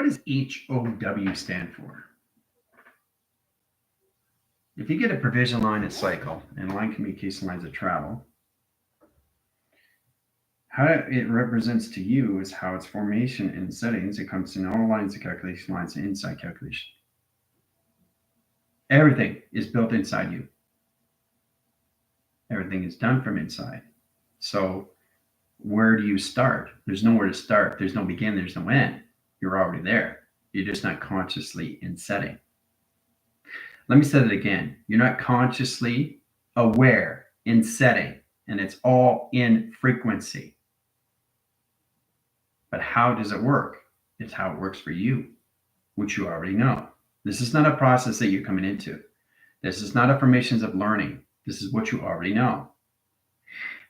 What does HOW stand for? If you get a provision line of cycle and line communication lines of travel, how it represents to you is how its formation and settings. It comes in all lines of calculation, lines and inside calculation. Everything is built inside you. Everything is done from inside. So where do you start? There's nowhere to start. There's no begin, there's no end. You're already there. You're just not consciously in setting. Let me say that again. You're not consciously aware in setting, and it's all in frequency. But how does it work? It's how it works for you, which you already know. This is not a process that you're coming into. This is not affirmations of learning. This is what you already know.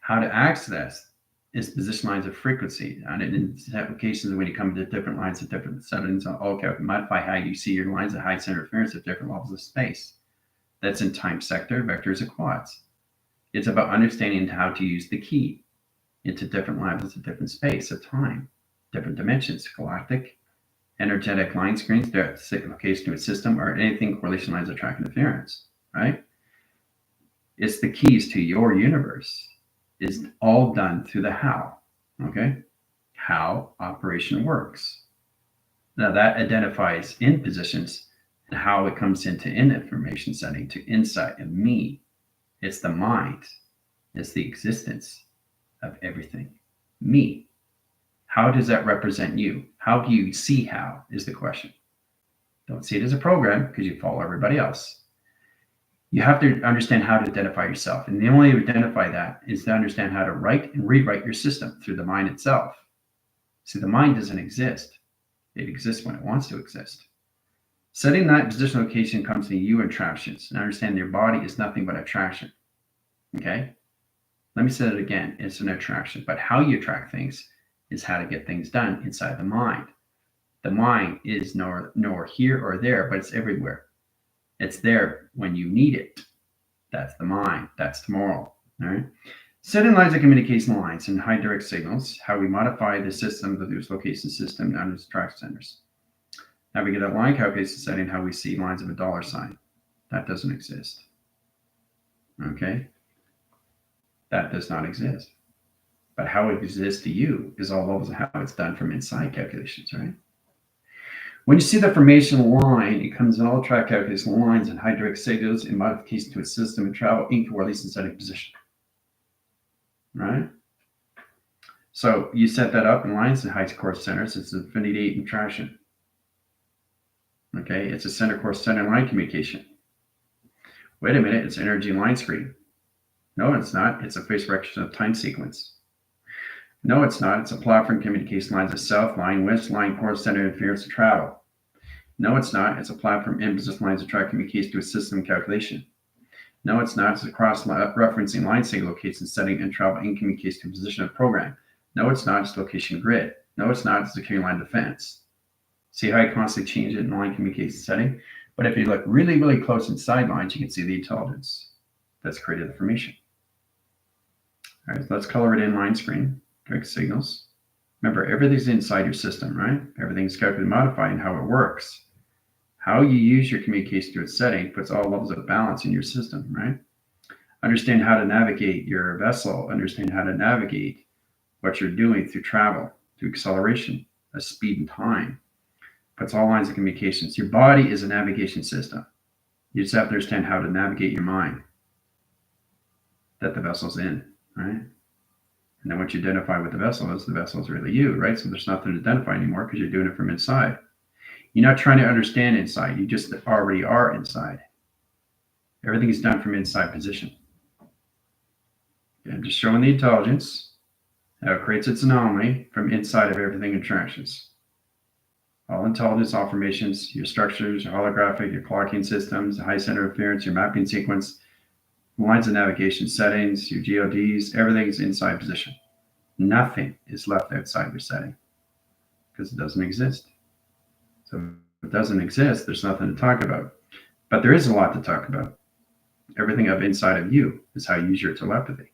How to access is position lines of frequency. And in applications, when you come to different lines of different settings, all can modify how you see your lines of high center interference at different levels of space. That's in time sector, vectors, and quads. It's about understanding how to use the key into different levels of different space of time, different dimensions, galactic, energetic line screens, direct location to a system, or anything correlation lines of track interference, right? It's the keys to your universe. Is all done through the how, okay? How operation works. Now that identifies in positions and how it comes into in information setting to insight of me. It's the mind. It's the existence of everything. Me. How does that represent you? How do you see how is the question. Don't see it as a program because you follow everybody else. You have to understand how to identify yourself. And the only way to identify that is to understand how to write and rewrite your system through the mind itself. See, the mind doesn't exist. It exists when it wants to exist. Setting that position location comes to you attractions. And understand your body is nothing but attraction. Okay? Let me say it again. It's an attraction. But how you attract things is how to get things done inside the mind. The mind is nor here or there, but it's everywhere. It's there when you need it. That's the mind. That's tomorrow. All right. Setting lines of communication lines and high direct signals, how we modify the system, the news location system, and its track centers. Now we get a line calculation setting, how we see lines of a dollar sign. That doesn't exist. Okay. That does not exist. But how it exists to you is all levels of how it's done from inside calculations, right? When you see the formation line, it comes in all track calculation lines and high direct signals in modification to a system and travel in correlation setting position. Right? So you set that up in lines and high course centers. It's infinity and traction. Okay, it's a center course center line communication. Wait a minute, it's energy line screen. No, it's not. It's a phase correction of time sequence. No, it's not. It's a platform communication lines of south line, west line, course center interference to travel. No, it's not. It's a platform in position lines of track communication to a system calculation. No, it's not. It's a cross-referencing line signal location setting and travel in communication to position of program. No, it's not. It's location grid. No, it's not. It's security line defense. See how I constantly change it in line communication setting? But if you look really, really close inside lines, you can see the intelligence that's created the formation. All right, so let's color it in line screen. Direct signals. Remember, everything's inside your system, right? Everything's calculated and modified and how it works. How you use your communication to its setting puts all levels of balance in your system, right? Understand how to navigate your vessel. Understand how to navigate what you're doing through travel, through acceleration, speed and time. Puts all lines of communications. Your body is a navigation system. You just have to understand how to navigate your mind that the vessel's in, right? And then once you identify what the vessel is really you, right? So there's nothing to identify anymore because you're doing it from inside. You're not trying to understand inside. You just already are inside. Everything is done from inside position. Okay, I'm just showing the intelligence, how it creates its anomaly from inside of everything attractions. All intelligence, all formations, your structures, your holographic, your clocking systems, high center interference, your mapping sequence, lines of navigation settings, your GODs, everything is inside position. Nothing is left outside your setting because it doesn't exist. So if it doesn't exist, there's nothing to talk about. But there is a lot to talk about. Everything of inside of you is how you use your telepathy.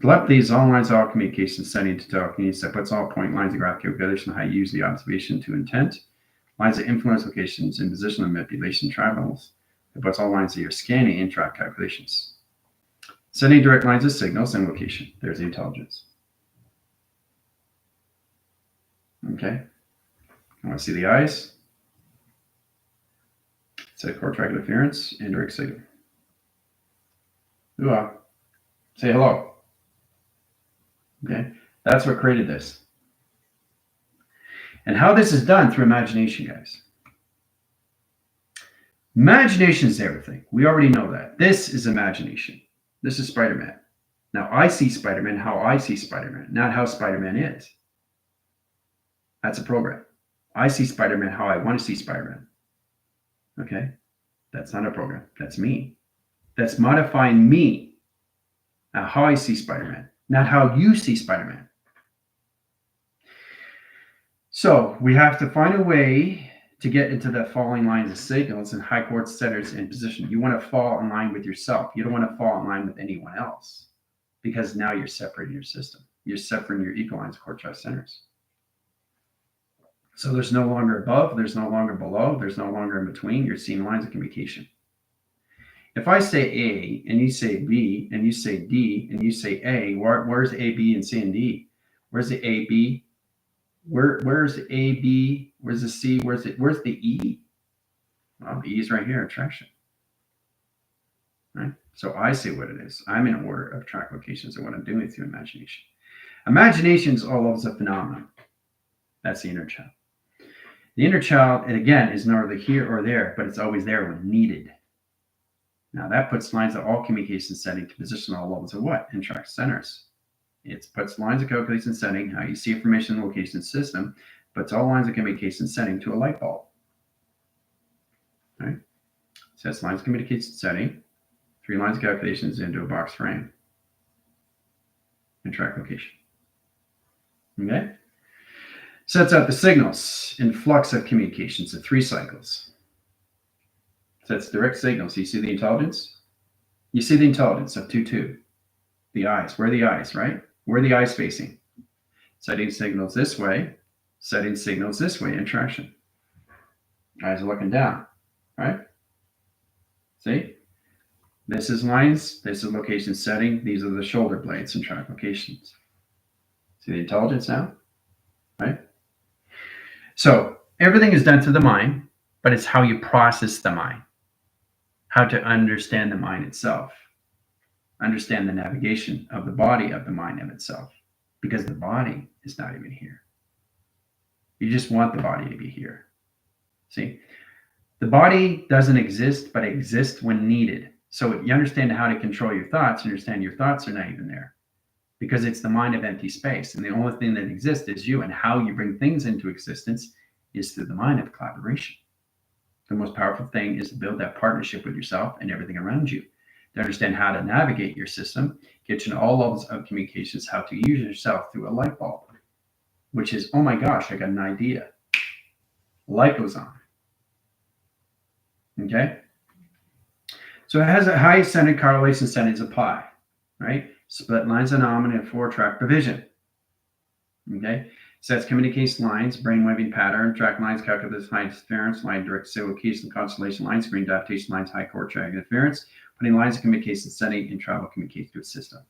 Telepathy is all lines, all communication setting to telekinesis that puts all point lines of graph calculation, how you use the observation to intent, Lines of influence, locations, and positional manipulation, track levels. It puts all lines that you're scanning in track calculations. Sending direct lines of signals and location. There's the intelligence. Okay. I want to see the eyes. Set core track interference, indirect signal. Ooh, say hello. Okay. That's what created this. And how this is done through imagination, guys. Imagination is everything. We already know that. This is imagination. This is Spider-Man. Now, I see Spider-Man how I see Spider-Man, not how Spider-Man is. That's a program. I see Spider-Man how I want to see Spider-Man. Okay? That's not a program. That's me. That's modifying me, how I see Spider-Man, not how you see Spider-Man. So we have to find a way to get into the falling lines of signals and high coordinate centers in position. You want to fall in line with yourself. You don't want to fall in line with anyone else, because now you're separating your system. You're separating your equalines quartile centers. So there's no longer above, there's no longer below, there's no longer in between. You're seeing lines of communication. If I say A and you say B and you say D and you say A, where's A, B, and C and D? Where's the A, B? Where's the A, B? Where's the C? Where's the E? Well, the E is right here, attraction. Right? So I say what it is. I'm in order of track locations and what I'm doing through imagination. Imagination is all levels of phenomenon. That's the inner child. The inner child, and again, is neither here or there, but it's always there when needed. Now that puts lines of all communication setting to position all levels of what? In track centers. It puts lines of calculation setting, how you see information in the location system, puts all lines of communication setting to a light bulb. Right? Sets lines of communication setting, 3 lines of calculations into a box frame. And track location. Okay? Sets out the signals in flux of communications at 3 cycles. Sets direct signals. You see the intelligence? You see the intelligence of 2-2. The eyes. Where are the eyes, right? Where are the eyes facing? Setting signals this way. Setting signals this way in traction. Eyes are looking down, right? See? This is lines. This is location setting. These are the shoulder blades and track locations. See the intelligence now? Right? So everything is done through the mind, but it's how you process the mind. How to understand the mind itself. Understand the navigation of the body of the mind of itself. Because the body is not even here. You just want the body to be here. See? The body doesn't exist, but exists when needed. So you understand how to control your thoughts, you understand your thoughts are not even there. Because it's the mind of empty space. And the only thing that exists is you. And how you bring things into existence is through the mind of collaboration. The most powerful thing is to build that partnership with yourself and everything around you. To understand how to navigate your system, get you to all levels of communications, how to use yourself through a light bulb. Which is, oh my gosh, I got an idea. Light goes on. Okay? So it has a high centered correlation settings apply. Right? Split lines anomaly and 4-track division. Okay? Sets communication lines, brainwaving pattern, track lines, calculus line interference, line direct location, constellation lines, screen adaptation lines, high core track interference, putting lines of communication setting in travel communication to a system.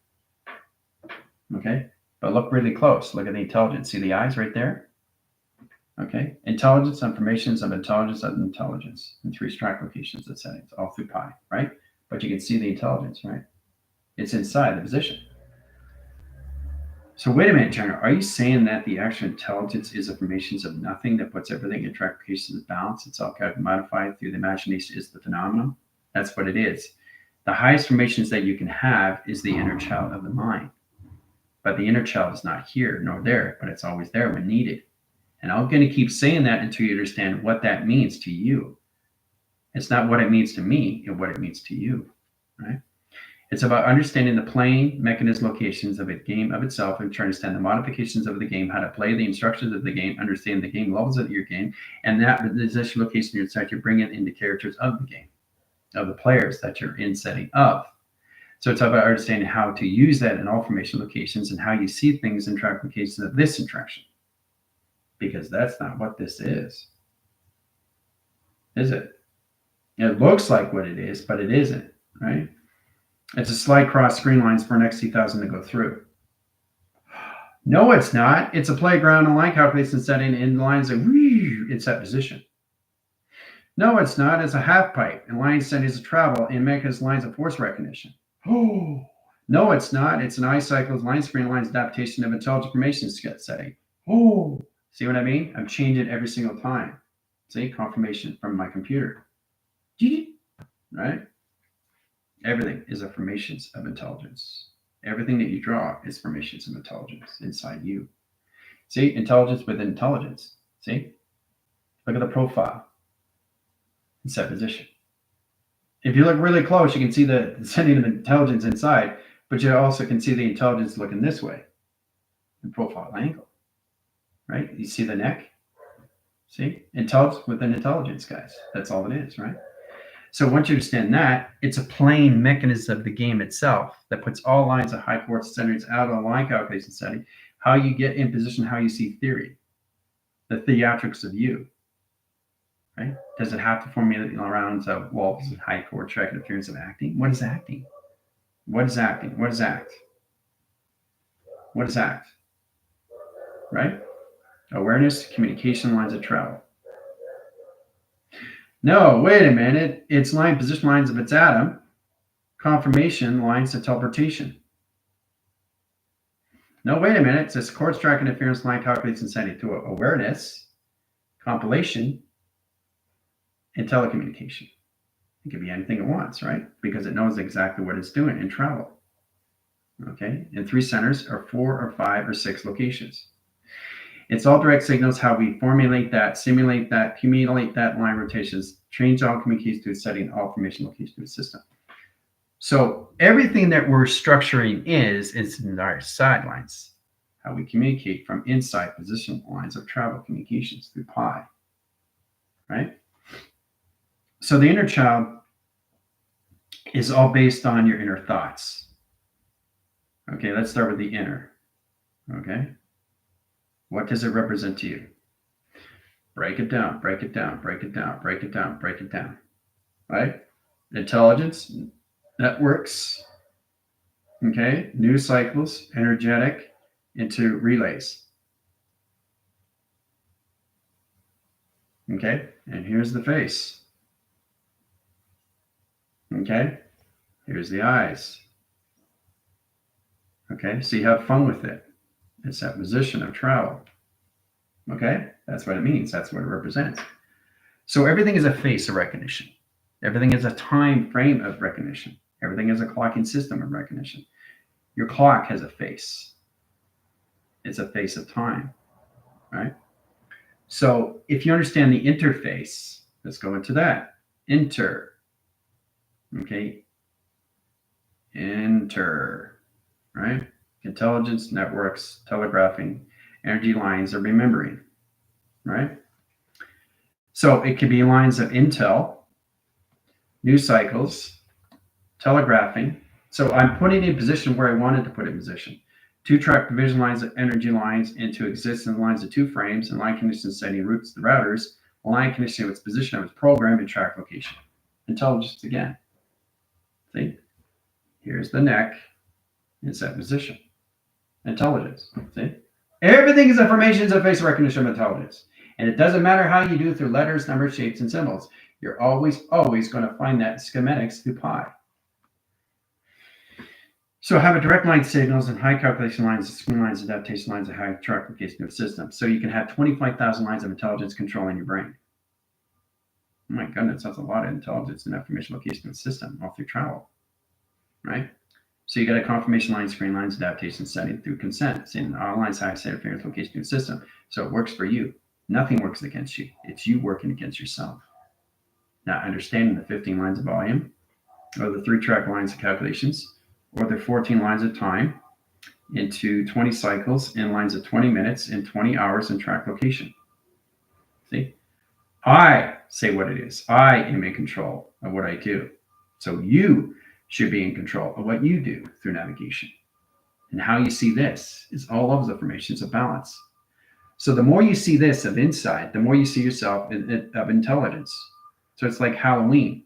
Okay? But look really close. Look at the intelligence. See the eyes right there? Okay? Intelligence, informations of intelligence of intelligence. And 3 track locations and settings, all through pi, right? But you can see the intelligence, right? It's inside the position. So wait a minute, Turner. Are you saying that the actual intelligence is informations of nothing that puts everything in track locations of balance? It's all kind of modified through the imagination is the phenomenon? That's what it is. The highest formations that you can have is the inner child of the mind. But the inner child is not here nor there, but it's always there when needed. And I'm going to keep saying that until you understand what that means to you. It's not what it means to me, and what it means to you, right? It's about understanding the plane, mechanism, locations of a game of itself, and trying to understand the modifications of the game, how to play the instructions of the game, understand the game levels of your game, and that position, location, inside you bring it into characters of the game, of the players that you're in setting of. So it's about understanding how to use that in all formation locations and how you see things in track locations of this interaction. Because that's not what this is. is it? It looks like what it is, but it isn't, right? It's a slide cross screen lines for an XT1000 to go through. No, it's not. It's a playground and line calculation setting in lines of in set position. No, it's not. It's a half pipe and line settings of travel in mechanism lines of force recognition. Oh, no, it's not. It's an iCycles line screen lines adaptation of intelligent information setting. Oh, see what I mean? I'm changing it every single time. See, confirmation from my computer. Right? Everything is affirmations of intelligence. Everything that you draw is formations of intelligence inside you. See, intelligence within intelligence. See? Look at the profile and set position. If you look really close, you can see the sending of intelligence inside, but you also can see the intelligence looking this way, the profile angle. Right? You see the neck? See? Intelligence within intelligence, guys. That's all it is, right? So once you understand that, it's a plain mechanism of the game itself that puts all lines of high force centers out of the line calculation setting, how you get in position, how you see theory, the theatrics of you, right? Does it have to formulate around walls and high force track interference of acting? What is acting? What is acting? What is act? What is act? Right? Awareness, communication, lines of travel. No, wait a minute. It's line position lines of its atom, confirmation lines to teleportation. No, wait a minute. It says course track interference line calculation setting to awareness, compilation, and telecommunication. It can be anything it wants, right? Because it knows exactly what it's doing in travel. Okay, and 3 centers are 4 or 5 or 6 locations. It's all direct signals, how we formulate that, simulate that, accumulate that line rotations, change all communications to a setting, all formation location to a system. So everything that we're structuring is in our sidelines, how we communicate from inside position lines of travel communications through pi, right? So the inner child is all based on your inner thoughts. Okay, let's start with the inner. Okay. What does it represent to you? Break it down, break it down, break it down, break it down, break it down. Right? Intelligence, networks, okay, news cycles, energetic, into relays. Okay, and here's the face. Okay, here's the eyes. Okay, so you have fun with it. It's that position of travel. Okay, that's what it means. That's what it represents. So everything is a face of recognition. Everything is a time frame of recognition. Everything is a clocking system of recognition. Your clock has a face. It's a face of time, right? So if you understand the interface, let's go into that. Inter. Okay. Inter, right? Intelligence, networks, telegraphing, energy lines, or remembering, right? So it could be lines of intel, news cycles, telegraphing. So I'm putting it in position where I wanted to put it in position. 2-track division lines of energy lines into existing lines of 2 frames and line condition setting routes the routers, line conditioning its position of its program and track location. Intelligence again. See? Here's the neck in set position. Intelligence. See? Everything is information of face recognition of intelligence. And it doesn't matter how you do through letters, numbers, shapes, and symbols. You're always going to find that schematics through pi. So have a direct line signals and high calculation lines, screen lines, adaptation lines, and high track location of system. So you can have 25,000 lines of intelligence controlling your brain. Oh my goodness, that's a lot of intelligence and information location of the system all through travel, right? So you got a confirmation line, screen lines, adaptation setting through consent, saying all lines, high set interference location of the system. So it works for you. Nothing works against you. It's you working against yourself. Now, understanding the 15 lines of volume, or the 3-track lines of calculations, or the 14 lines of time into 20 cycles in lines of 20 minutes and 20 hours in track location. See? I say what it is. I am in control of what I do. So you should be in control of what you do through navigation. And how you see this is all of the formations of balance. So the more you see this of insight, the more you see yourself of intelligence. So it's like Halloween.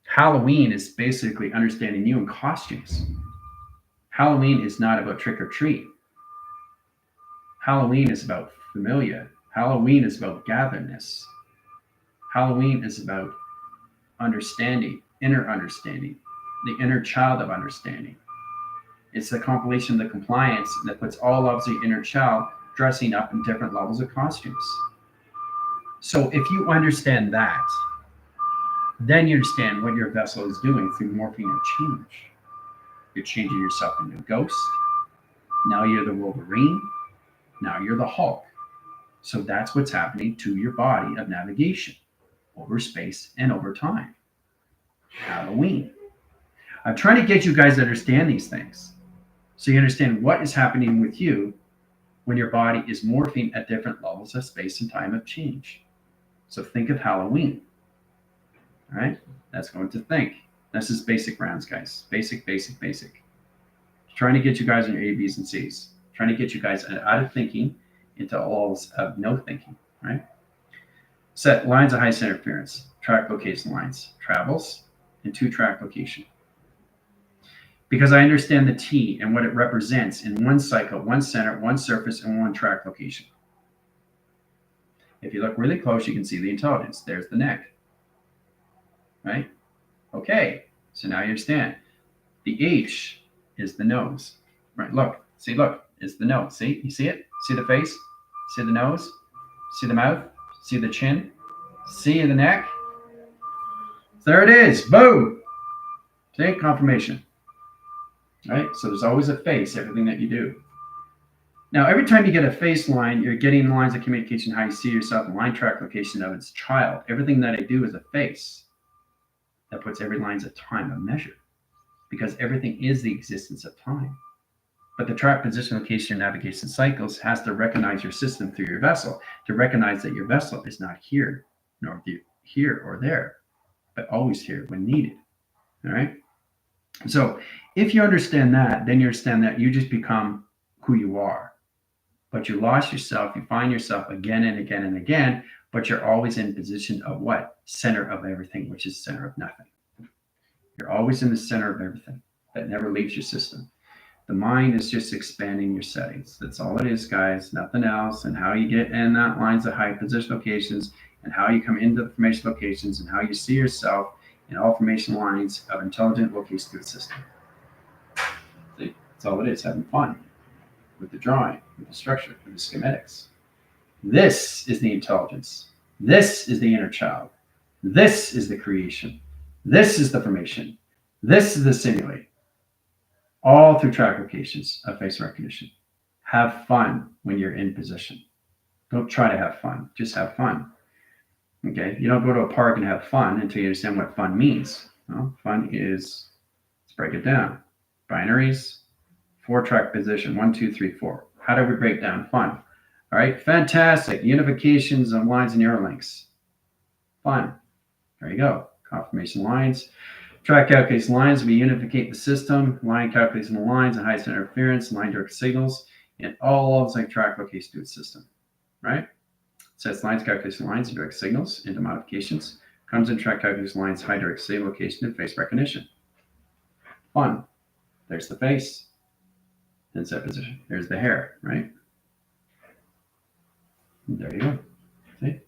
Halloween is basically understanding you in costumes. Halloween is not about trick or treat. Halloween is about familia. Halloween is about gatherness. Halloween is about understanding, inner understanding, the inner child of understanding. It's the compilation of the compliance that puts all of the inner child dressing up in different levels of costumes. So if you understand that, then you understand what your vessel is doing through morphing and change. You're changing yourself into a ghost. Now you're the Wolverine. Now you're the Hulk. So that's what's happening to your body of navigation over space and over time. Halloween. I'm trying to get you guys to understand these things so you understand what is happening with you when your body is morphing at different levels of space and time of change. So think of Halloween. All right, that's going to think. This is basic rounds, guys. Basic. Trying to get you guys on your A, B's, and C's. Trying to get you guys out of thinking into all of no thinking, right? Set lines of highest interference, track location lines, travels, and 2-track location. Because I understand the T and what it represents in one cycle, one center, one surface, and one track location. If you look really close, you can see the intelligence. There's the neck, right? Okay, so now you understand. The H is the nose, right? Look, it's the nose. See, you see it? See the face? See the nose? See the mouth? See the chin? See the neck? There it is. Boom. See, confirmation. Right? So there's always a face, everything that you do. Now, every time you get a face line, you're getting lines of communication, how you see yourself, and line track location of its child. Everything that I do is a face. That puts every line as a time, a measure. Because everything is the existence of time. But the track, position, location, navigation cycles has to recognize your system through your vessel to recognize that your vessel is not here, nor here or there, but always here when needed. All right? So if you understand that, then you understand that you just become who you are. But you lost yourself, you find yourself again and again and again, but you're always in position of what? Center of everything, which is center of nothing. You're always in the center of everything. That never leaves your system. The mind is just expanding your settings. That's all it is, guys. Nothing else. And how you get in that lines of high position locations and how you come into the formation locations and how you see yourself in all formation lines of intelligent locations through the system. See, that's all it is, having fun with the drawing, with the structure, with the schematics. This is the intelligence. This is the inner child. This is the creation. This is the formation. This is the simulate. All through track locations of face recognition. Have fun when you're in position. Don't try to have fun. Just have fun. Okay? You don't go to a park and have fun until you understand what fun means. Well, fun is, let's break it down. Binaries, 4-track position, 1, 2, 3, 4. How do we break down fun? All right, fantastic. Unifications of lines and arrow links. Fun. There you go. Confirmation lines. Track calculation lines, we unificate the system, line calculation of lines and highest interference, line direct signals, and all of like track location to its system, right? Sets lines, calculation lines, and direct signals into modifications, comes in track calculation lines, high direct signal location, and face recognition. Fun. There's the face. In set position. There's the hair, right? And there you go. See?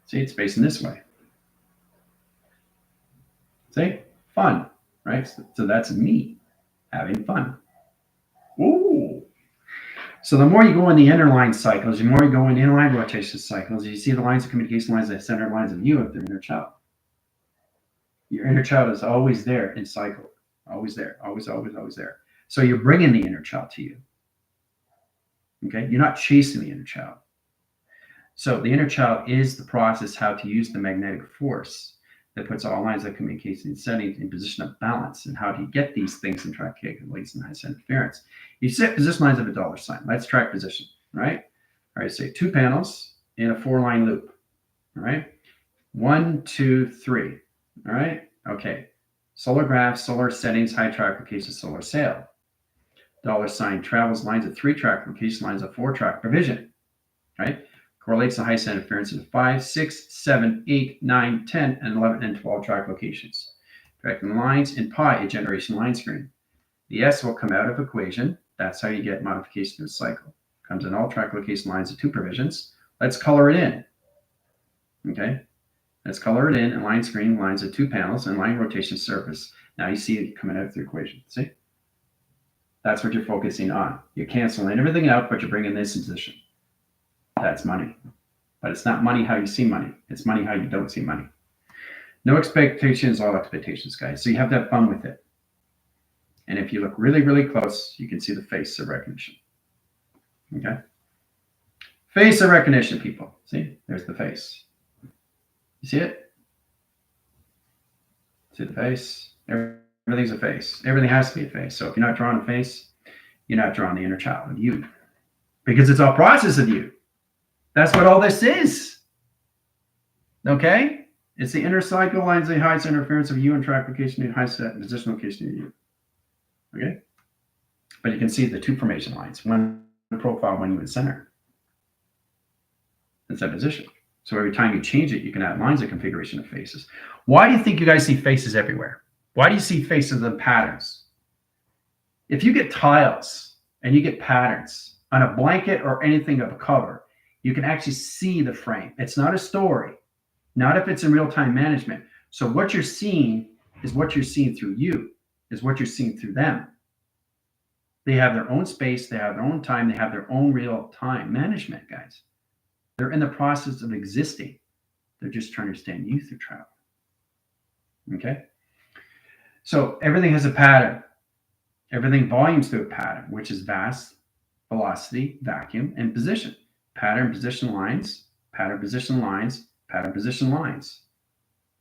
See, it's facing this way. See? Fun, right? So that's me having fun. Ooh. So the more you go in the inner line cycles, the more you go in inline rotation cycles, you see the lines of communication lines that center lines of you of their inner child. Your inner child is always there in cycle. Always there. Always there. So you're bringing the inner child to you. Okay? You're not chasing the inner child. So the inner child is the process how to use the magnetic force that puts all lines of communication and settings in position of balance. And how do you get these things in track calculations and high interference? You set position lines of a dollar sign. Let's track position, right? All right, say 2 panels in a 4-line loop. All right? 1, 2, 3. All right? Okay. Solar graph, solar settings, high track location, solar sail. Dollar sign travels lines of 3-track location lines of 4-track provision. Right? correlates the high center interference of 5, 6, 7, 8, 9, 10, and 11, and 12 track locations. Directing the lines in pi, a generation line screen. The S will come out of equation. That's how you get modification of the cycle. Comes in all track location lines of 2 provisions. Let's color it in. Okay, let's color it in line screen, lines of 2 panels, and line rotation surface. Now you see it coming out of the equation. See? That's what you're focusing on. You're canceling everything out, but you're bringing this in position. That's money. But it's not money how you see money. It's money how you don't see money. No expectations, all expectations, guys. So you have to have fun with it. And if you look really, really close, you can see the face of recognition. Okay? Face of recognition, people. See? There's the face. You see it? See the face? Everything's a face. Everything has to be a face. So if you're not drawing a face, you're not drawing the inner child of you. Because it's all process of you. That's what all this is. Okay? It's the inner cycle lines, the high center interference of you and track location and high set position location of you. Okay? But you can see the 2 formation lines. One profile, one you in center. It's that position. So every time you change it, you can add lines of configuration of faces. Why do you think you guys see faces everywhere? Why do you see faces and patterns? If you get tiles and you get patterns on a blanket or anything of a cover, you can actually see the frame. It's not a story, not if it's in real-time management. So what you're seeing is what you're seeing through you, is what you're seeing through them. They have their own space, they have their own time, they have their own real-time management, guys. They're in the process of existing. They're just trying to understand you through travel. Okay? So everything has a pattern. Everything volumes through a pattern, which is vast, velocity, vacuum, and position. Pattern, position lines, pattern, position lines, pattern, position lines.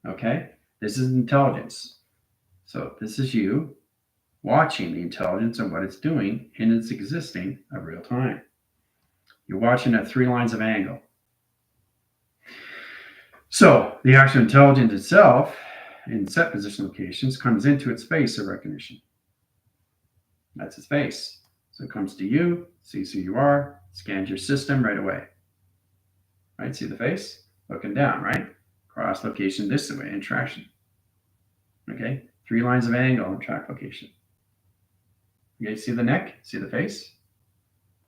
Okay? This is intelligence. So this is you watching the intelligence of what it's doing in its existing of real time. You're watching at 3 lines of angle. So the actual intelligence itself in set position locations comes into its face of recognition. That's its face. So it comes to you, sees who you are, scans your system right away. Right? See the face? Looking down, right? Cross location this way, interaction. Okay? 3 lines of angle and track location. Okay, see the neck? See the face?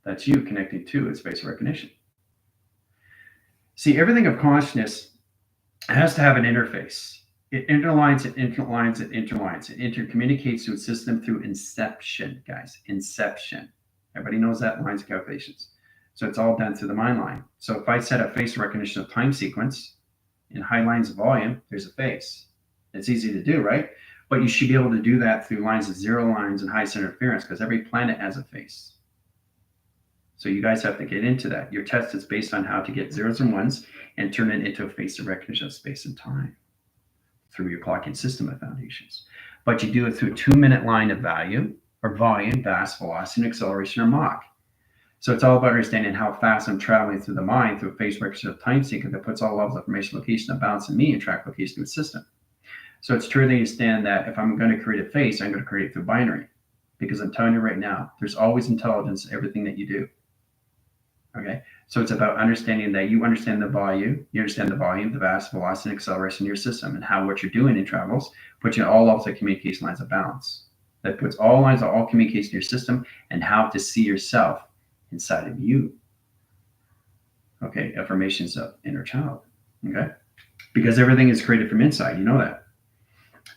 That's you connecting to its face recognition. See, everything of consciousness has to have an interface. It interlines, it interlines, it interlines. It intercommunicates to its system through inception, guys. Inception. Everybody knows that in lines of calculations. So it's all done through the mind line. So if I set a face recognition of time sequence in high lines of volume, there's a face. It's easy to do, right? But you should be able to do that through lines of 0 lines and high center interference because every planet has a face. So you guys have to get into that. Your test is based on how to get 0s and 1s and turn it into a face of recognition of space and time through your clocking system of foundations. But you do it through a 2-minute line of value or volume, vast, velocity, and acceleration or Mach. So it's all about understanding how fast I'm traveling through the mind through a phase recognition of time sequence that puts all levels of information, location, and balance in me and track location to its system. So it's true to understand that if I'm going to create a face, I'm going to create it through binary. Because I'm telling you right now, there's always intelligence in everything that you do. Okay, so it's about understanding that you understand the volume, the vast, velocity, and acceleration in your system, and how what you're doing in travels puts you in all levels of communication lines of balance. That puts all lines of all communication in your system and how to see yourself inside of you. Okay, affirmations of inner child. Okay, because everything is created from inside, you know that.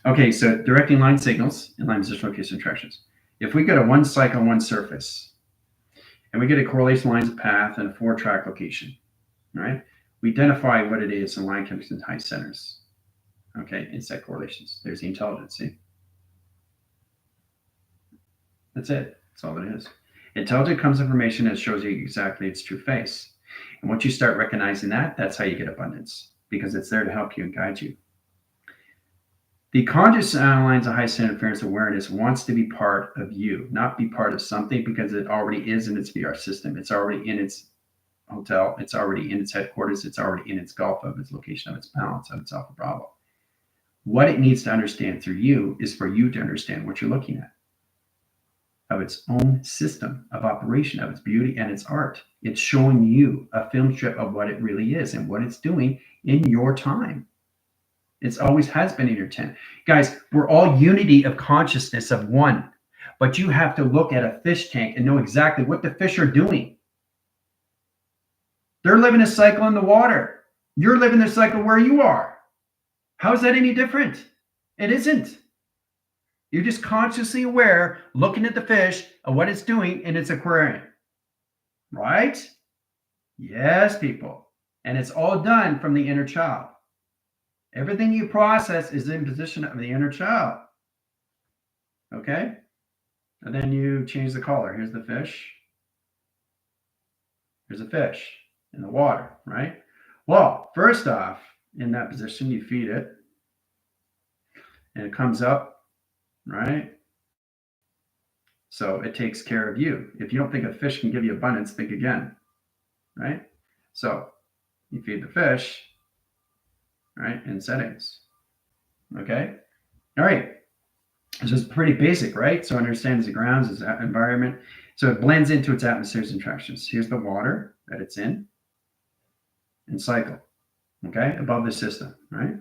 Okay, so directing line signals in line position location interactions. If we get a 1 cycle, 1 surface, and we get a correlation lines of path and a 4-track location, all right? We identify what it is in line connections and high centers, okay, in set correlations. There's the intelligence, see? That's it. That's all it is. Intelligent comes information that shows you exactly its true face. And once you start recognizing that, that's how you get abundance, because it's there to help you and guide you. The conscious lines of high center interference awareness wants to be part of you, not be part of something, because it already is in its VR system. It's already in its hotel. It's already in its headquarters. It's already in its Gulf of its location of its balance of its Alpha Bravo. What it needs to understand through you is for you to understand what you're looking at, of its own system of operation, of its beauty and its art. It's showing you a film strip of what it really is and what it's doing in your time. It's always has been in your 10. Guys, we're all unity of consciousness of one, but you have to look at a fish tank and know exactly what the fish are doing. They're living a cycle in the water. You're living the cycle where you are. How is that any different? It isn't. You're just consciously aware, looking at the fish of what it's doing in its aquarium. Right? Yes, people. And it's all done from the inner child. Everything you process is in position of the inner child. Okay? And then you change the color. Here's the fish. Here's a fish in the water, right? Well, first off, in that position, you feed it. And it comes up, right? So it takes care of you. If you don't think a fish can give you abundance, think again, right? So you feed the fish, right, in settings. Okay? All right. So it's pretty basic, right? So it understands the grounds, its environment. So it blends into its atmospheres and attractions. Here's the water that it's in and cycle, okay, above the system, right?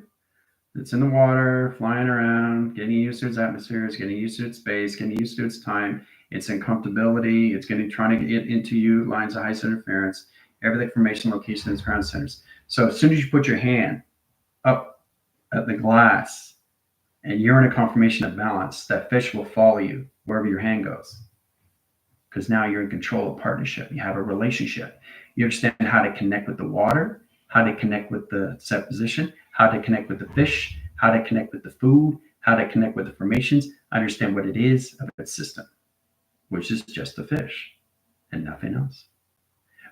It's in the water, flying around, getting used to its atmospheres, getting used to its space, getting used to its time. It's in comfortability. It's trying to get into you, lines of highest interference, everything formation, location, its ground centers. So as soon as you put your hand up at the glass and you're in a confirmation of balance, that fish will follow you wherever your hand goes. Because now you're in control of partnership. You have a relationship. You understand how to connect with the water, how to connect with the set position, how to connect with the fish, how to connect with the food, how to connect with the formations, understand what it is of its system, which is just the fish and nothing else.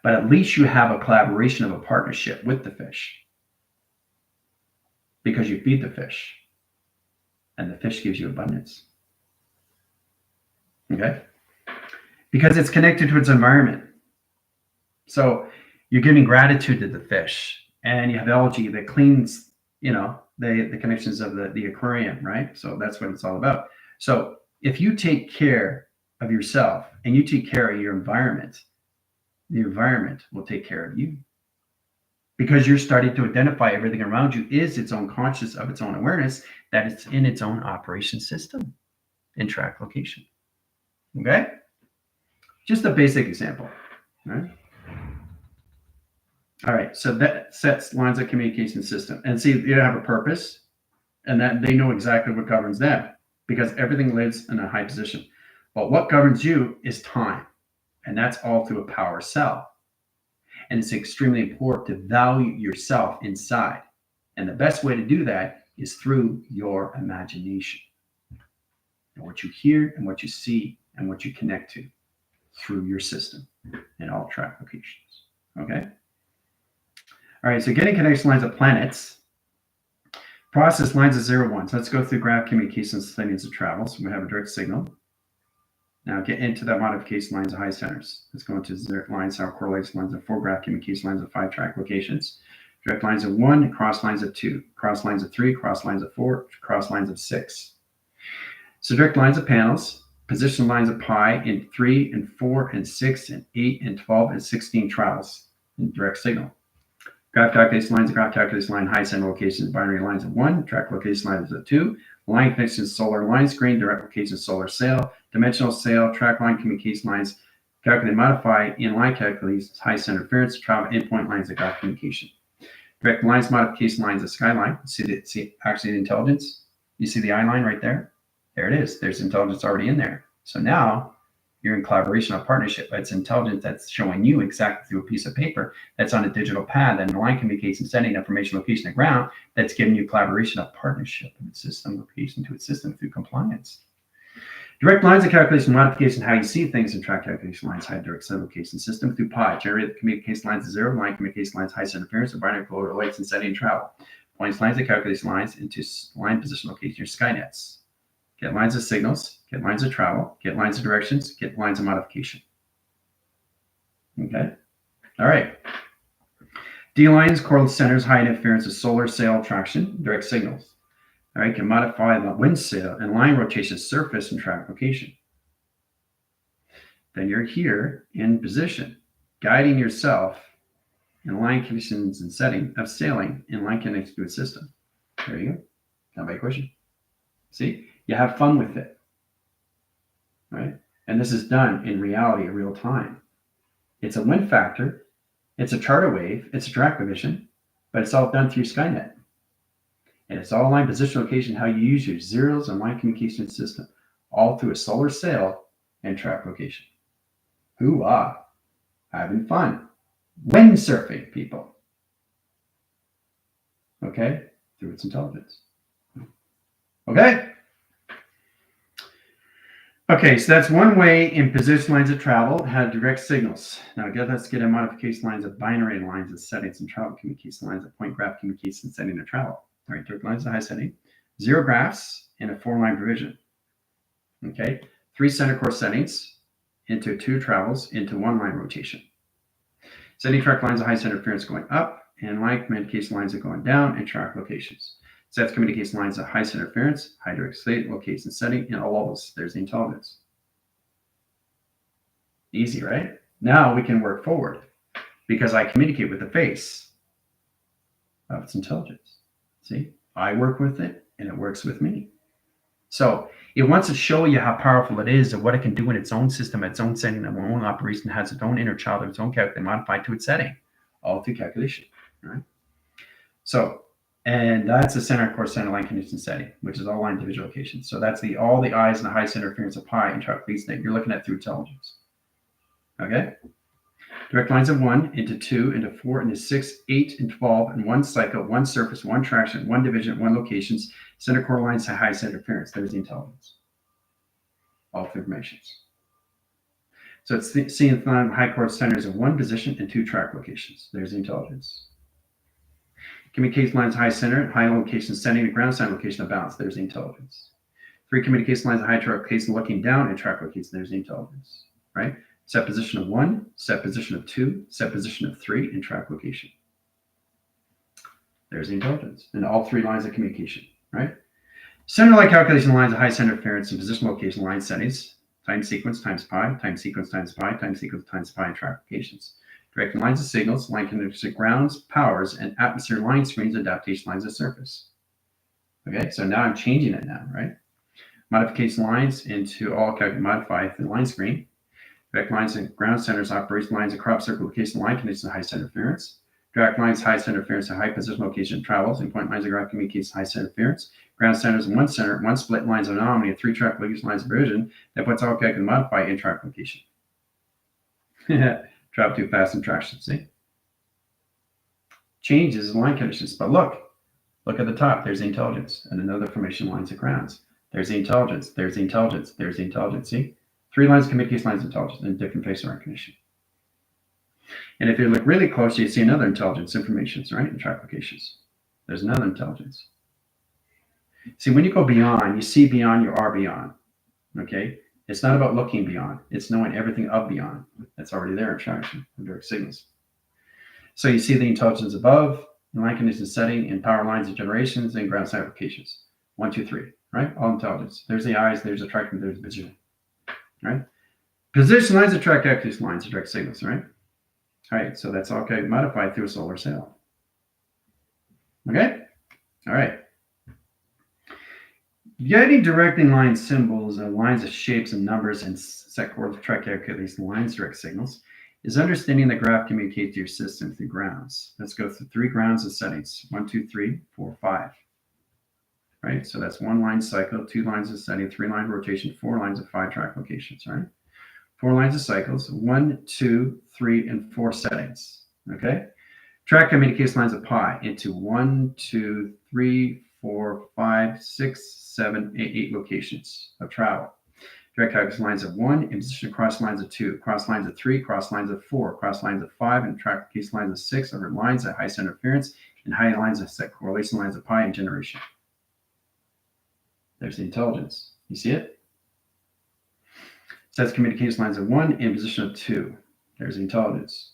But at least you have a collaboration of a partnership with the fish because you feed the fish and the fish gives you abundance. Okay? Because it's connected to its environment. So you're giving gratitude to the fish, and you have algae that cleans, the connections of the aquarium, right? So that's what it's all about. So if you take care of yourself and you take care of your environment, the environment will take care of you. Because you're starting to identify everything around you is its own conscious of its own awareness, that it's in its own operation system in track location. Okay? Just a basic example, right? All right, so that sets lines of communication system. And see, you have a purpose, and that they know exactly what governs them because everything lives in a high position. But what governs you is time, and that's all through a power cell. And it's extremely important to value yourself inside. And the best way to do that is through your imagination. And what you hear and what you see and what you connect to through your system in all track locations. Okay? All right, so getting connection lines of planets. Process lines of 0, 1. So let's go through graph communications settings of travel. So we have a direct signal. Now get into that modification lines of high centers. Let's go into lines how correlates lines of 4 graph communication lines of 5 track locations. Direct lines of 1, cross lines of 2, cross lines of 3, cross lines of 4, cross lines of 6. So direct lines of panels, position lines of pi in 3 and 4 and 6 and 8 and 12 and 16 travels in direct signal. Graph calculation lines, graph calculation line, high center locations, binary lines of 1, track location lines of 2, line connections, solar line screen, direct location, solar sail, dimensional sail, track line communication lines, calculate, modify, in-line calculations, high center interference, travel endpoint lines of graph communication. Direct lines, modification lines of skyline. See actually the intelligence? You see the eye line right there? There it is. There's intelligence already in there. So now you're in collaboration or partnership. It's intelligence that's showing you exactly through a piece of paper that's on a digital pad, and the line communication, sending information, location, and ground that's giving you collaboration of partnership of its system, location to its system through compliance. Direct lines of calculation, modification, how you see things in track calculation lines, high direct set location system through pi. Generate the communication lines of 0, line communication lines, high center interference, and binary correlates and setting and travel. Points lines of calculation lines into line position location, your skynets. Get lines of signals, get lines of travel, get lines of directions, get lines of modification. Okay. All right. D lines, correlate centers, high interference of solar sail traction, direct signals. All right, can modify the wind sail and line rotation, surface, and track location. Then you're here in position. guiding yourself in line conditions and setting of sailing in line connected to a system. There you go. Not my question. See, you have fun with it, right? And this is done in reality, real time. It's a wind factor, it's a charter wave, it's a track position, but it's all done through Skynet. And it's all line position location, how you use your zeros and line communication system, all through a solar sail and track location. Hoo-ah, having fun. Windsurfing, people. Okay? Through its intelligence. Okay? Okay, so that's one way in position lines of travel, had direct signals. Now let's get a modification lines of binary lines of settings and travel communication lines of point graph communication setting of travel. All right, direct lines of high setting, 0 graphs in a 4-line provision. Okay, 3 center core settings into 2 travels into 1 line rotation. Setting track lines of high center interference going up and line communication lines are going down and track locations. Sets communication lines of high center interference, high direct state, location setting, and all of those. There's the intelligence. Easy, right? Now we can work forward because I communicate with the face of its intelligence. See, I work with it and it works with me. So it wants to show you how powerful it is and what it can do in its own system, its own setting, its own operation, has its own inner child, its own calculation modified to its setting, all through calculation, right? So, and that's the center core center line condition setting, which is all line division location. So that's all the eyes and the high center interference of pi and track lead state. You're looking at through intelligence. Okay? Direct lines of 1 into 2 into 4 into 6, 8 and 12 and 1 cycle, 1 surface, 1 traction, 1 division, 1 locations, center core lines to high center interference. There's the intelligence. All through informations. So it's seeing high core centers in 1 position and 2 track locations. There's the intelligence. Communication lines high center, high location setting, and ground center location of balance. There's the intelligence. 3 communication lines of high track location looking down and track location. There's the intelligence, right? Set position of 1, set position of 2, set position of 3, and track location. There's the intelligence. And all 3 lines of communication, right? Center line calculation lines of high center interference and position location line settings, time sequence times pi, time sequence times pi, time sequence times pi, and track locations. Directing lines of signals, line connected grounds, powers, and atmosphere line screens, adaptation lines of surface. Okay, so now I'm changing it now, right? Modification lines into all modify the line screen. Direct lines and ground centers, operation lines, and crop circle location line conditions, high center interference. Direct lines, high center interference, and high position location travels, and point lines and graph communications, high center interference. Ground centers and 1 center, 1 split lines of anomaly, and 3 track location lines of provision that puts all calculated modify in track location. Travel too fast and traction, see? Changes in line conditions, but look at the top, there's the intelligence, and another formation lines of grounds. There's the intelligence, there's the intelligence, there's the intelligence, see? 3 lines of communication lines of intelligence in different face recognition. And if you look really close, you see another intelligence informations, right? And track locations. There's another intelligence. See, when you go beyond, you see beyond, you are beyond. Okay? It's not about looking beyond. It's knowing everything of beyond. That's already there in traction and direct signals. So you see the intelligence above, in line condition setting, in power lines and generations, and ground side applications. 1, 2, 3, right? All intelligence. There's the eyes, there's the tracking, there's the vision. Right? Position lines attract active lines of direct signals, right? All right, so that's all modified through a solar sail. Okay? All right. Getting directing line symbols and lines of shapes and numbers and set coordinate track calculation lines, direct signals, is understanding the graph communicates to your system through grounds. Let's go through 3 grounds of settings. 1, 2, 3, 4, 5. Right? So that's 1 line cycle, 2 lines of setting, 3 line rotation, 4 lines of 5 track locations, right? 4 lines of cycles, 1, 2, 3, and 4 settings. Okay? Track communication lines of pi into 1, 2, 3, 4, 5, 6, 7, 8 locations of travel. Direct calculation lines of 1, in position cross lines of 2, cross lines of 3, cross lines of 4, cross lines of 5, and track case lines of 6 over lines at high center interference, and high lines of set correlation lines of pi and generation. There's the intelligence. You see it? Sets communication lines of 1 in position of 2. There's the intelligence.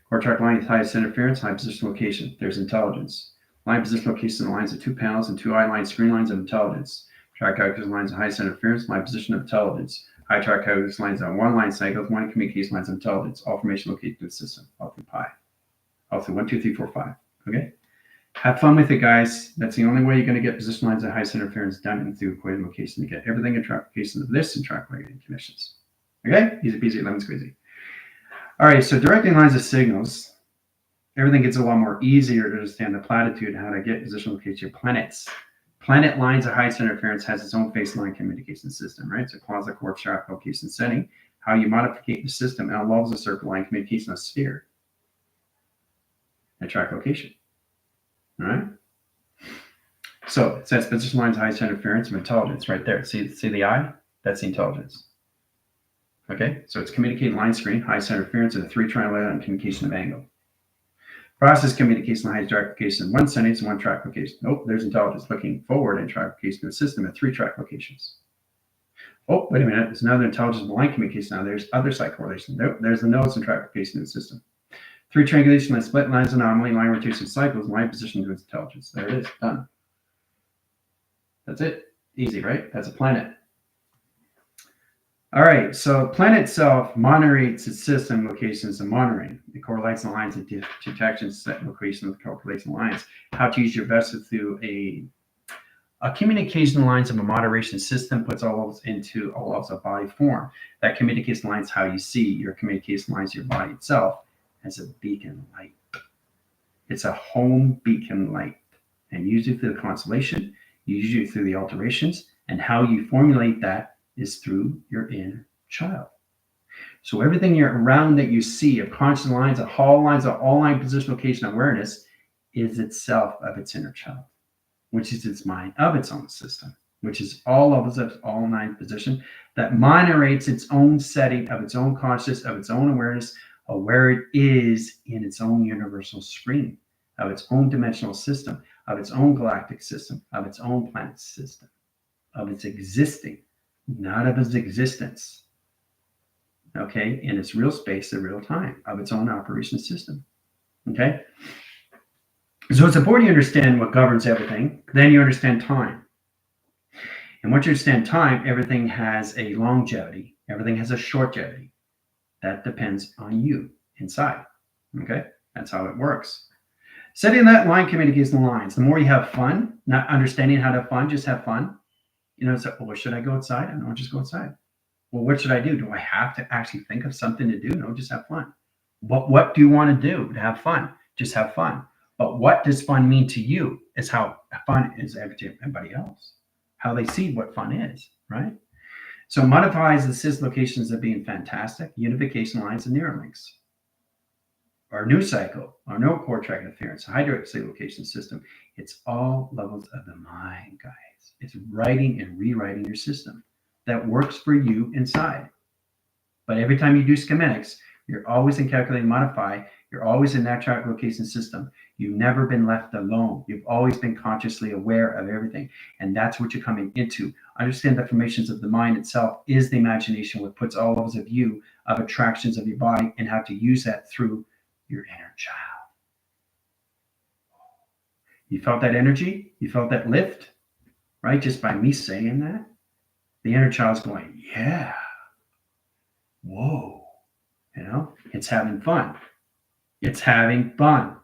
Core track line with high center interference, high position location. There's intelligence. Line position location and lines of 2 panels and 2 eye line screen lines of intelligence. Track calculation lines of high center interference, line position of intelligence. High track codes lines on one line cycles, one communication lines on intelligence, all formation located to the system, all through pi. All through 1, 2, 3, 4, 5. Okay? Have fun with it, guys. That's the only way you're going to get position lines of highest interference done and through equated location to get everything in track location of this and track locating conditions. Okay? Easy peasy, lemon squeezy. All right, so directing lines of signals, everything gets a lot more easier to understand the platitude and how to get position location of planets. Planet lines of highest interference has its own phase line communication system, right? So quasi-core track location setting, how you modify the system, and allows a circle line communication of sphere and track location. All right. So it says position lines, highest interference, of intelligence right there. See the eye? That's the intelligence. Okay. So it's communicating line screen, highest interference, and a 3 triangle and communication of angle. Process communication, highest track location, 1 sentence and 1 track location. Nope. There's intelligence looking forward and track location of the system at 3 track locations. Oh, wait a minute. There's another intelligence of line communication. Now there's other side correlation. Nope. There's the nodes and track location of the system. 3 triangulation and split lines anomaly, line rotation cycles, line position to its intelligence. There it is, done. That's it. Easy, right? That's a planet. All right, so planet itself moderates its system locations and monitoring. It correlates the lines of detection set location with correlation lines. How to use your vessel through a communication lines of a moderation system puts all of us into all of a body form. That communication lines how you see your communication lines your body itself as a beacon light. It's a home beacon light, and usually through the constellation, usually through the alterations, and how you formulate that is through your inner child. So everything you're around that you see of conscious lines, of hall lines, of all line position location awareness is itself of its inner child, which is its mind of its own system, which is all of its all 9 position that moderates its own setting of its own consciousness, of its own awareness, of where it is in its own universal screen, of its own dimensional system, of its own galactic system, of its own planet system, of its existing, not of its existence, okay, in its real space, the real time, of its own operation system, okay? So it's important you understand what governs everything, then you understand time. And once you understand time, everything has a longevity, everything has a shortgevity. That depends on you inside, okay? That's how it works. Setting that line communication lines, the more you have fun, not understanding how to have fun, just have fun. You know, it's like, well, should I go outside? I don't know, just go outside. Well, what should I do? Do I have to actually think of something to do? No, just have fun. What do you want to do to have fun? Just have fun. But what does fun mean to you is how fun is to everybody else, how they see what fun is, right? So modifies the sys locations of being fantastic, unification lines and neural links. Our new cycle, our no core track interference, hydroxy location system, it's all levels of the mind, guys. It's writing and rewriting your system that works for you inside. But every time you do schematics, you're always in calculate and modify. You're always in that track location system. You've never been left alone. You've always been consciously aware of everything. And that's what you're coming into. Understand the formations of the mind itself is the imagination, what puts all levels of you, of attractions of your body, and how to use that through your inner child. You felt that energy? You felt that lift? Right? Just by me saying that? The inner child's going, yeah. Whoa. You know, it's having fun. It's having fun.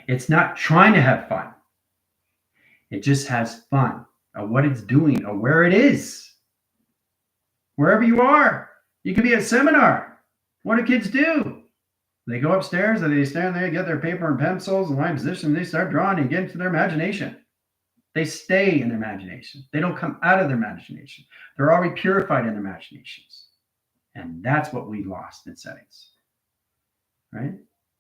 It's not trying to have fun. It just has fun of what it's doing or where it is. Wherever you are. You could be at a seminar. What do kids do? They go upstairs and they stand there, get their paper and pencils and line position, and they start drawing and get into their imagination. They stay in their imagination. They don't come out of their imagination. They're already purified in their imaginations. And that's what we lost in settings. Right?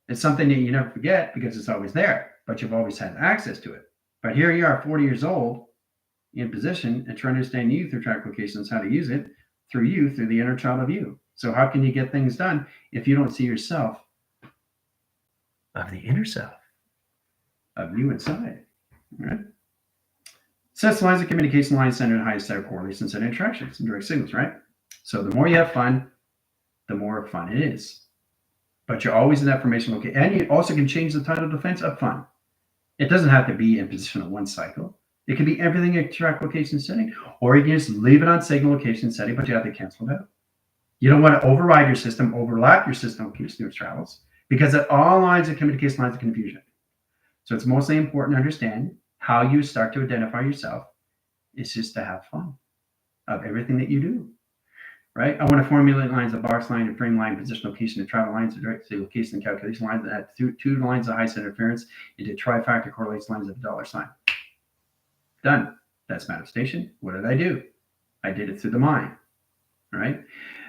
It's something that you never forget because it's always there, but you've always had access to it. But here you are, 40 years old, in position and trying to understand you through track locations, how to use it through you, through the inner child of you. So how can you get things done if you don't see yourself of the inner self, of you inside, right? Sets lines of communication lines centered in highest set of correlations and interactions and direct signals, right? So the more you have fun, the more fun it is. But you're always in that formation location. And you also can change the title of defense of fun. It doesn't have to be in position of one cycle. It can be everything in track location setting, or you can just leave it on signal location setting, but you have to cancel it out. You don't want to override your system, overlap your system location travels, because at all lines of communication, lines of confusion. So it's mostly important to understand how you start to identify yourself. It's just to have fun of everything that you do, right? I want to formulate lines of box line and frame line, position location, and travel lines, direct location and calculation lines that add two lines of high center interference into trifactor correlation lines of a dollar sign. Done. That's manifestation. What did I do? I did it through the mind, right?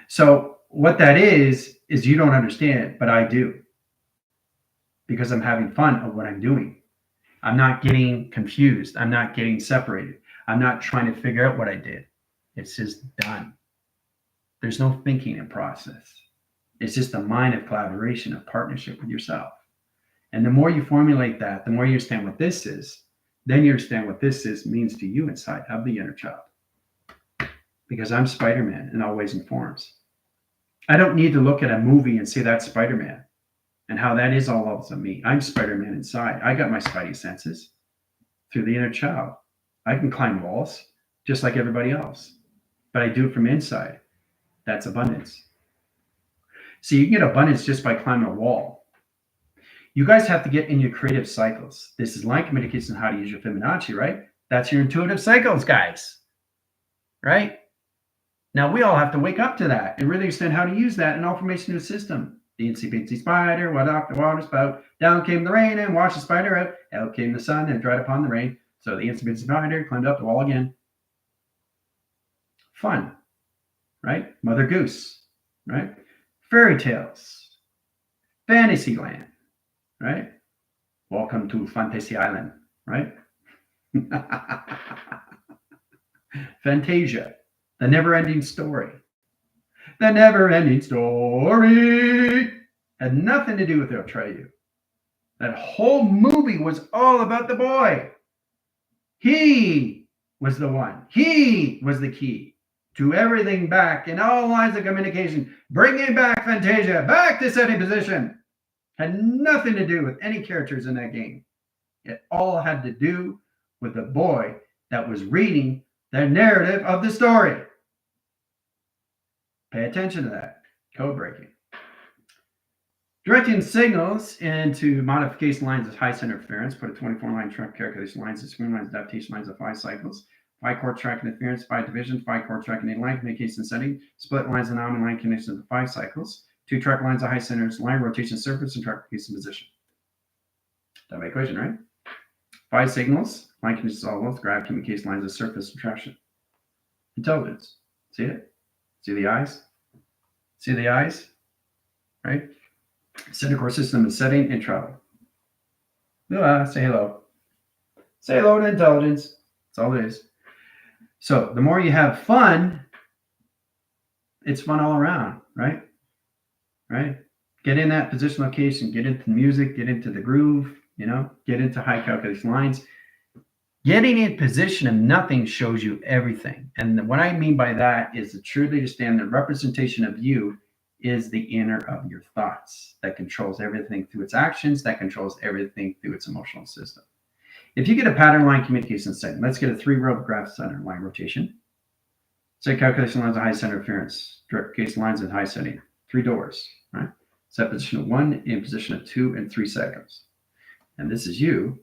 So what that is you don't understand, but I do, because I'm having fun of what I'm doing. I'm not getting confused. I'm not getting separated. I'm not trying to figure out what I did. It's just done. There's no thinking in process. It's just a mind of collaboration, of partnership with yourself. And the more you formulate that, the more you understand what this is, then you understand what this is means to you inside of the inner child. Because I'm Spider-Man in all ways and forms. I don't need to look at a movie and say that's Spider-Man and how that is all levels of me. I'm Spider-Man inside. I got my spidey senses through the inner child. I can climb walls just like everybody else, but I do it from inside. That's abundance. So you can get abundance just by climbing a wall. You guys have to get in your creative cycles. This is line communication, how to use your Fibonacci, right? That's your intuitive cycles, guys, right? Now we all have to wake up to that and really understand how to use that in all formation of the system. The itsy bitsy spider went up the water spout, down came the rain and washed the spider out, out came the sun and dried upon the rain. So the itsy bitsy spider climbed up the wall again. Fun, right? Mother Goose, right? Fairy tales, Fantasyland, right? Welcome to Fantasy Island, right? Fantasia, the never-ending story. The never-ending story had nothing to do with Atreyu. That whole movie was all about the boy. He was the one. He was the key to everything back in all lines of communication, bringing back Fantasia back to setting position. Had nothing to do with any characters in that game. It all had to do with the boy that was reading the narrative of the story. Pay attention to that. Code breaking. Directing signals into modification lines of high center interference. Put a 24-line track calculation lines and swing lines, adaptation lines of 5 cycles. 5 chord track interference, 5 division, 5 chord track in line communication setting. Split lines and nominal line connections of 5 cycles. 2 track lines of high centers, line rotation surface, and track location position. That my equation, right? 5 signals, line connections all both, grab communication lines of surface and traction. Intelligence. See it? See the eyes? See the eyes? Right? Center core system is setting and travel. Say hello. Say hello to intelligence. That's all it is. So the more you have fun, it's fun all around, right? Right? Get in that position location, get into the music, get into the groove, get into high calculation lines. Getting in position of nothing shows you everything. And what I mean by that is to truly understand the representation of you is the inner of your thoughts that controls everything through its actions, that controls everything through its emotional system. If you get a pattern line communication setting, let's get a 3-row graph center line rotation. Say calculation lines of high center interference, direct case lines in high setting, 3 doors, right? Set position of 1 in position of 2 and 3 seconds. And this is you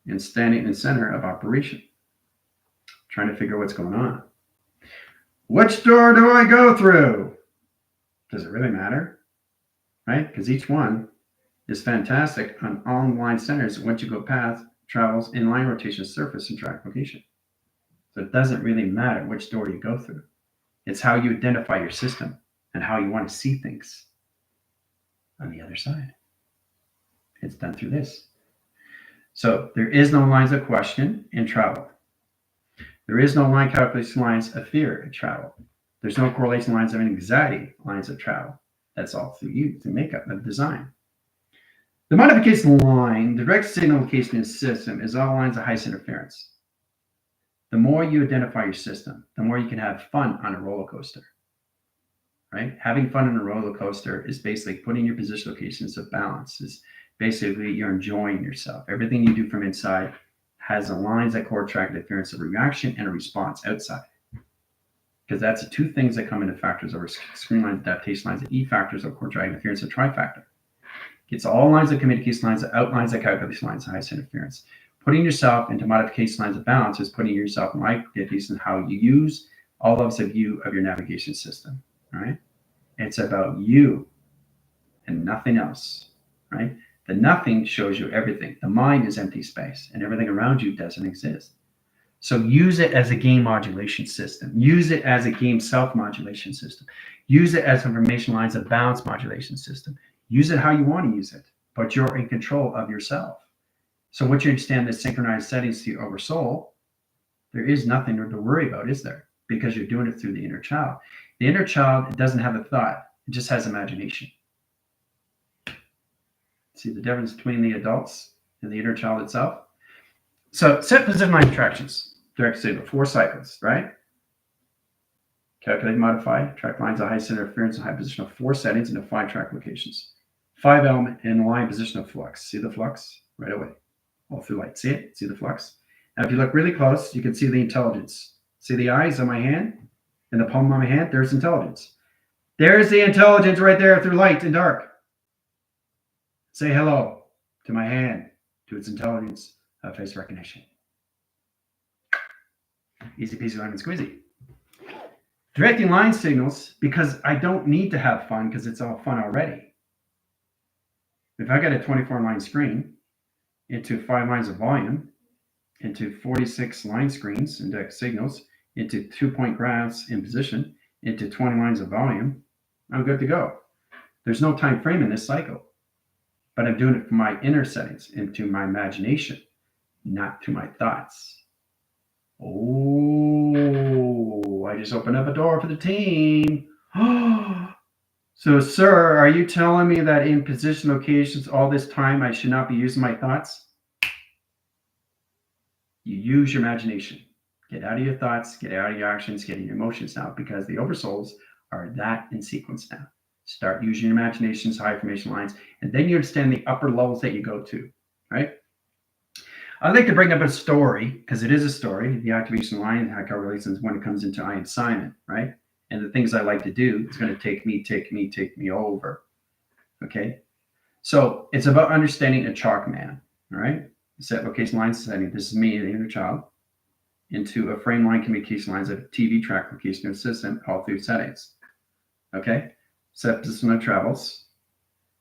and standing in the center of operation, trying to figure out what's going on. Which door do I go through? Does it really matter? Right? Because each one is fantastic on all line centers. Once you go past, travels in line rotation, surface, and track location. So it doesn't really matter which door you go through. It's how you identify your system and how you want to see things on the other side. It's done through this. So there is no lines of question in travel. There is no line calculation lines of fear in travel. There's no correlation lines of anxiety lines of travel. That's all through you, through makeup and design. The modification line, the direct signal location in the system is all lines of highest interference. The more you identify your system, the more you can have fun on a roller coaster, right? Having fun on a roller coaster is basically putting your position locations of balance. Is basically you're enjoying yourself. Everything you do from inside has the lines that correlate interference of a reaction and a response outside. Because that's the two things that come into factors over screen lines, adaptation lines, and E factors of correlate interference and trifactor. It's all lines of communication lines, outlines of calculation lines, and highest interference. Putting yourself into modification lines of balance is putting yourself in right activities and how you use all levels of view of your navigation system, right? It's about you and nothing else, right? The nothing shows you everything. The mind is empty space, and everything around you doesn't exist. So use it as a game modulation system. Use it as a game self-modulation system. Use it as information lines of balance modulation system. Use it how you want to use it, but you're in control of yourself. So once you understand the synchronized settings to your oversoul, there is nothing to worry about, is there? Because you're doing it through the inner child. The inner child doesn't have a thought. It just has imagination. See the difference between the adults and the inner child itself? So set position line attractions. Direct signal, 4 cycles, right? Calculate, modify, track lines of high center interference and high position of 4 settings into 5 track locations. 5 element and line position of flux. See the flux? Right away. All through light. See it? See the flux? Now if you look really close, you can see the intelligence. See the eyes on my hand? In the palm of my hand, there's intelligence. There's the intelligence right there through light and dark. Say hello to my hand, to its intelligence of face recognition. Easy peasy lemon squeezy. Directing line signals, because I don't need to have fun because it's all fun already. If I got a 24 line screen into 5 lines of volume, into 46 line screens and direct signals, into 2-point graphs in position, into 20 lines of volume, I'm good to go. There's no time frame in this cycle, but I'm doing it for my inner settings, into my imagination, not to my thoughts. Oh, I just opened up a door for the team. So, sir, are you telling me that in position locations all this time I should not be using my thoughts? You use your imagination. Get out of your thoughts, get out of your actions, get in your emotions now, because the oversouls are that in sequence now. Start using your imaginations, high information lines, and then you understand the upper levels that you go to, right? I'd like to bring up a story, because it is a story, the activation line, how it relates when it comes into I am Simon, right? And the things I like to do, it's going to take me over, okay? So it's about understanding a chalk man, all right? Set location line setting, this is me, the inner child, into a frame line communication lines of TV track location system, all through settings, okay? Set position of travels,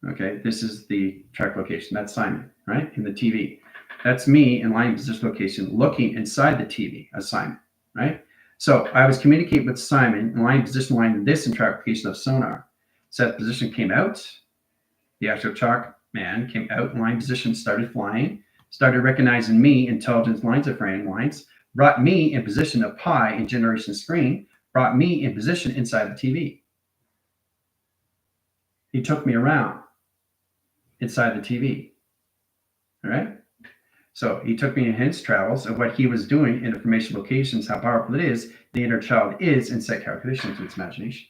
okay? This is the track location, that's Simon, right? In the TV. That's me in line position location looking inside the TV as Simon, right? So I was communicating with Simon in line position line this in track location of sonar. Set position came out. The actual chalk man came out in line position, started flying, started recognizing me, intelligence lines of frame lines, brought me in position of pi in generation screen, brought me in position inside the TV. He took me around inside the TV, all right? So he took me in his travels of what he was doing in information locations, how powerful it is, the inner child is, and set calculations to its imagination.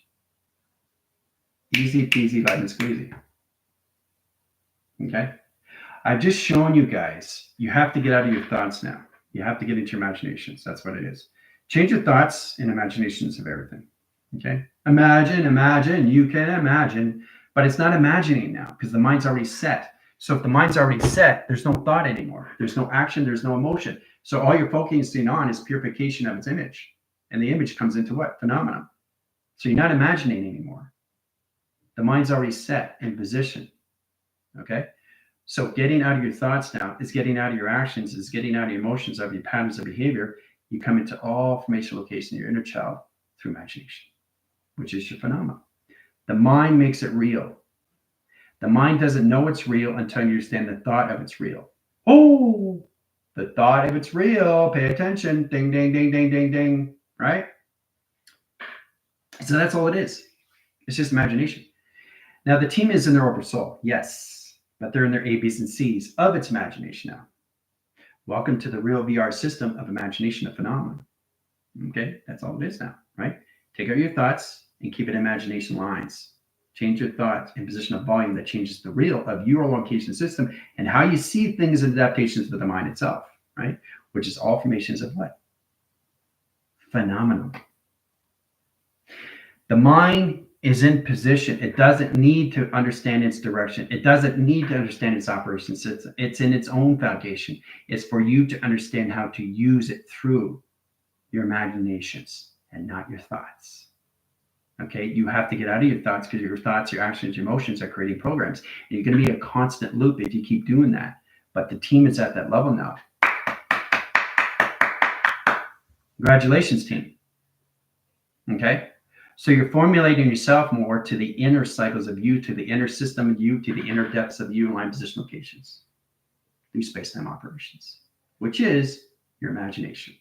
Easy peasy, lemon squeezy. Okay? I've just shown you guys, you have to get out of your thoughts now. You have to get into your imaginations. That's what it is. Change your thoughts and imaginations of everything. Okay? Imagine, you can imagine, but it's not imagining now because the mind's already set. So if the mind's already set, there's no thought anymore. There's no action, there's no emotion. So all you're focusing on is purification of its image. And the image comes into what? Phenomenon. So you're not imagining anymore. The mind's already set in position. Okay? So getting out of your thoughts now is getting out of your actions, is getting out of your emotions, of your patterns of behavior. You come into all formation location of your inner child through imagination, which is your phenomenon. The mind makes it real. The mind doesn't know it's real until you understand the thought of it's real. Oh, the thought of it's real. Pay attention. Ding, ding, ding, ding, ding, ding. Right? So that's all it is. It's just imagination. Now, the team is in their upper soul. Yes. But they're in their A, B's, and C's of its imagination now. Welcome to the real VR system of imagination of phenomenon. Okay? That's all it is now. Right? Take out your thoughts and keep it imagination lines. Change your thoughts in position of volume that changes the real of your location system and how you see things and adaptations with the mind itself, right? Which which is all formations of what? Phenomenal. The mind is in position. It doesn't need to understand its direction. It doesn't need to understand its operation system. It's in its own foundation. It's for you to understand how to use it through your imaginations and not your thoughts. Okay, you have to get out of your thoughts, because your thoughts, your actions, your emotions are creating programs. And you're going to be a constant loop if you keep doing that. But the team is at that level now. Congratulations, team. Okay, so you're formulating yourself more to the inner cycles of you, to the inner system of you, to the inner depths of you in line position locations through space-time operations, which is your imagination.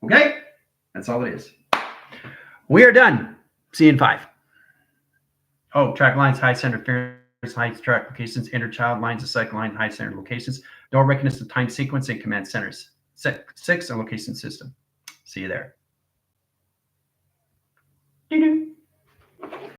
Okay, that's all it is. We are done. See you in 5. Oh, track lines, high center interference, high track locations, inner child lines of cycle line, high center locations, door recognition of time sequence, and command centers. 6, and location system. See you there. Doo-doo.